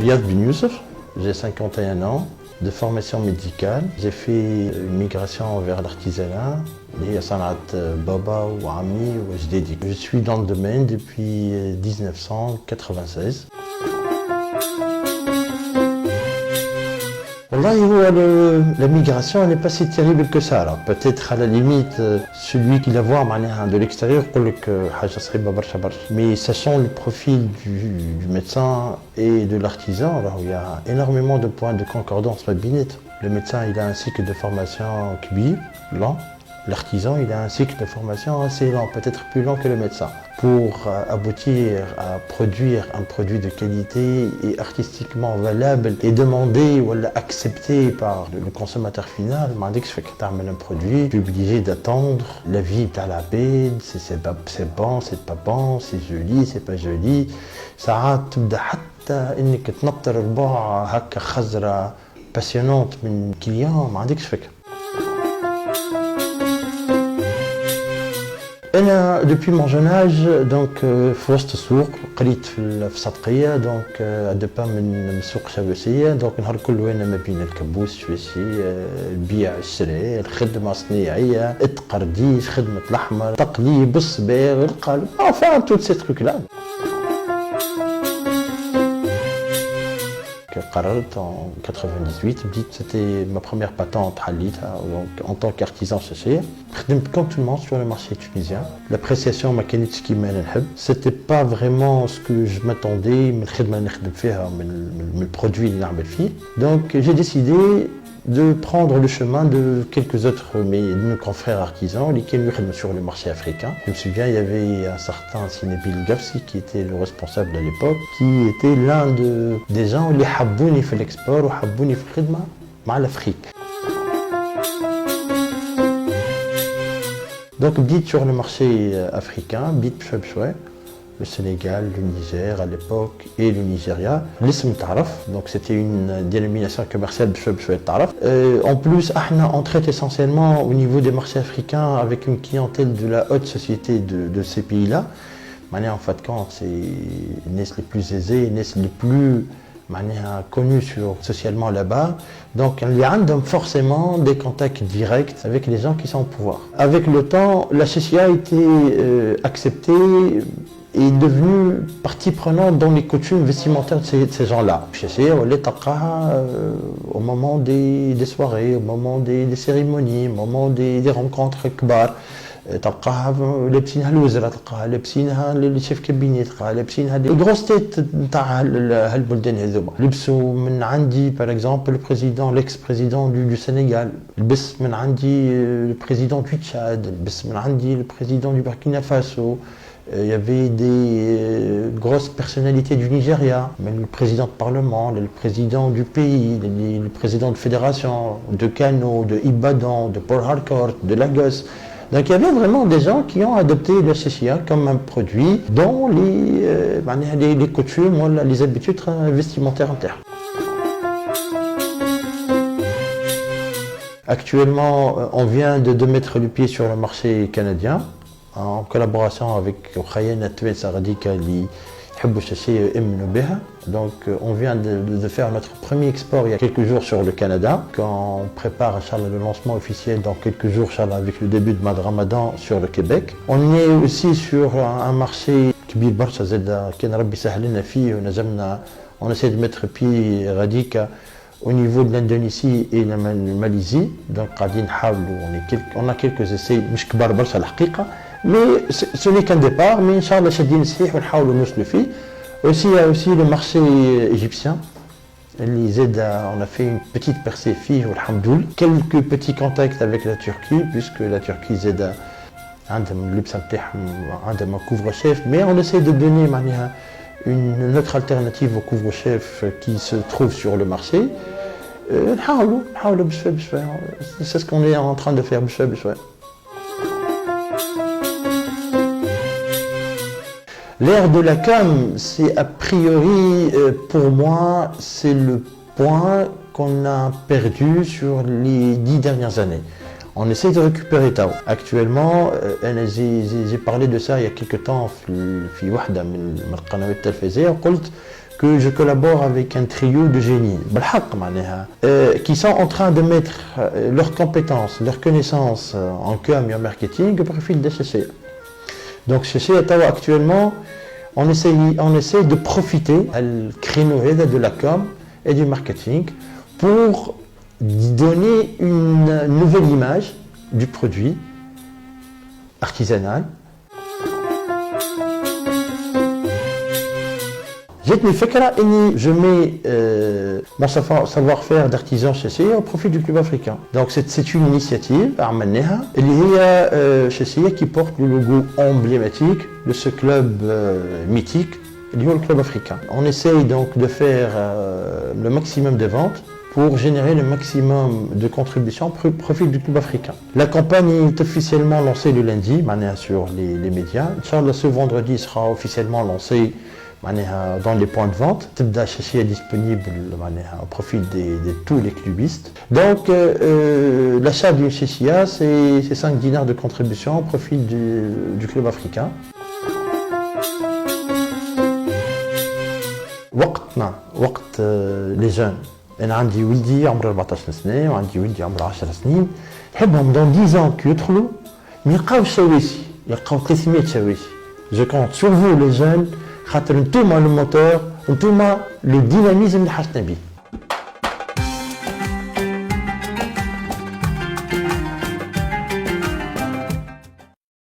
Riyad bin Youssef, j'ai 51 ans, de formation médicale. J'ai fait une migration vers l'artisanat, les Sanat Baba ou Ami ou Jdedi. Je suis dans le domaine depuis 1996. La migration n'est pas si terrible que ça. Alors, peut-être à la limite, celui qui la voit de l'extérieur, mais sachant le profil du médecin et de l'artisan, alors il y a énormément de points de concordance. Le médecin il a un cycle de formation lent. L'artisan il a un cycle de formation assez lent, peut-être plus lent que le médecin. Pour aboutir à produire un produit de qualité et artistiquement valable et demandé ou accepté par le consommateur final, tu as un produit, tu es obligé d'attendre l'avis de la paix, c'est bon, c'est pas bon, c'est joli, c'est pas joli. Ça تبدا حتى انك تنطر ربع هكا خزرة passionnante من كليان ما عندكش فكرة. أنا depuis mon jeune âge donc في وسط السوق قريت في الصدقية donc أدبا من سوق شباسية donc نهار كل وانا ما بين الكبوس شويشي البيع الشراء الخدمة الصناعية التقرديش خدمة الأحمر تقليب الصباغ القلب enfin tous ces trucs là. قررت en 98 c'était ma première patente en tant qu'artisan chaussure. خدمت comme tout le monde sur le marché tunisien. L'appréciation ما كانتش كيما انا نحب. C'était pas vraiment ce que je m'attendais من الخدمة اللي نخدم فيها من البرودوي اللي نعمل فيه. Donc j'ai décidé de prendre le chemin de quelques autres de nos confrères artisans qui étaient sur le marché africain. Je me souviens, il y avait un certain Sinebil Gafsi qui était le responsable à l'époque, qui était l'un des gens qui habbouni fait l'export ou habbouni fait khidma avec l'Afrique. Donc, bit sur le marché africain, bit bchouet. Le Sénégal, le Niger à l'époque et le Nigeria. L'ism Taraf, donc c'était une dénomination commerciale Taraf. En plus, on traite essentiellement au niveau des marchés africains avec une clientèle de la haute société de ces pays-là. En fait, quand c'est les plus aisés, les plus connus socialement là-bas. Donc, il y a forcément des contacts directs avec les gens qui sont au pouvoir. Avec le temps, la CCA a été acceptée est devenue partie prenante dans les coutumes vestimentaires de ces gens-là. Au moment des soirées, au moment des cérémonies, au moment des rencontres كبار تلقاها لابسينها الوزراء تلقاها لابسينها لي شيف كابيني تلقاها لابسينها لي غروس تيت نتاع هالبلدان هذوما. لبسوا من عندي باغ اكزومبل البريزيدون ليكس بريزيدون دو سينيغال، لبس من عندي البريزيدون دو تشاد، لبس من عندي البريزيدون دو بوركينا فاسو. Il y avait des grosses personnalités du Nigeria, même le président de parlement, le président du pays, le président de fédération, de Kano, de Ibadan, de Port Harcourt, de Lagos. Donc il y avait vraiment des gens qui ont adopté le CCA comme un produit dont les coutumes, les habitudes vestimentaires internes. Actuellement, on vient de mettre le pied sur le marché canadien, en collaboration avec Khayana Twelsa Radika li يحبوا الشاشية يؤمنوا بها. Donc on vient de faire notre premier export il y a quelques jours sur le Canada. Quand on prépare Inch'Allah le lancement officiel dans quelques jours Inch'Allah avec le début de Ramadan sur le Québec. On est aussi sur un marché كبير برشا زاد كان ربي سهل لنا فيه ونجمنا on essaie de mettre pied Radika au niveau de l'Indonésie et la Malaisie. Donc قاعدين نحاولوا on a quelques essais مش كبار برشا الحقيقة. Mais ce n'est qu'un départ, mais Inch'Allah, شادين الصحيح ونحاولوا نوصلوا فيه. Aussi, il y a aussi le marché égyptien. On a fait une petite percée fille, alhamdoul. Quelques petits contacts avec la Turquie, puisque la Turquie زاد عندهم اللبس نتاعهم عندهم un couvre-chef, mais on essaie de donner une autre alternative au couvre-chef qui se trouve sur le marché. نحاولوا بشوي. C'est ce qu'on est en train de faire بشوي. L'ère de la CAM, c'est a priori, pour moi, c'est le point qu'on a perdu sur les 10 dernières années. On essaie de récupérer ça. Actuellement, j'ai parlé de ça il y a quelques temps في واحدة من القنوات التلفزيونية وقلت que je collabore avec un trio de génies, qui sont en train de mettre leurs compétences, leurs connaissances en com et en marketing au profit de CCA. Donc CCA actuellement, on essaie de profiter du créneau de la com et du marketing pour donner une nouvelle image du produit artisanal. جاتني فكرة اني je mets mon savoir-faire d'artisan CCA au profit du club africain. Donc c'est une initiative عملناها اللي هي CCA qui porte le logo emblématique de ce club mythique اللي هو le club africain. On essaye donc de faire le maximum de ventes pour générer le maximum de contributions au profit du club africain. La campagne est officiellement lancée le lundi, sur les médias. Inch'Allah, ce vendredi sera officiellement lancé dans les points de vente. Tibda Chachi est disponible au profit de tous les clubistes. Donc l'achat d'une Chachia, c'est 5 dinars de contribution au profit du club africain. وقت les jeunes. أنا عندي ولدي عمره 14 سنة وعندي ولدي عمره 10 سنين. نحبهم dans 10 ans كي يدخلوا ما يلقاوش شواشي، يلقاو 300 شواشي. Je compte sur vous les jeunes. خاطر نتوما الموتور، نتوما لو ديناميزم اللي حاجتنا بيه.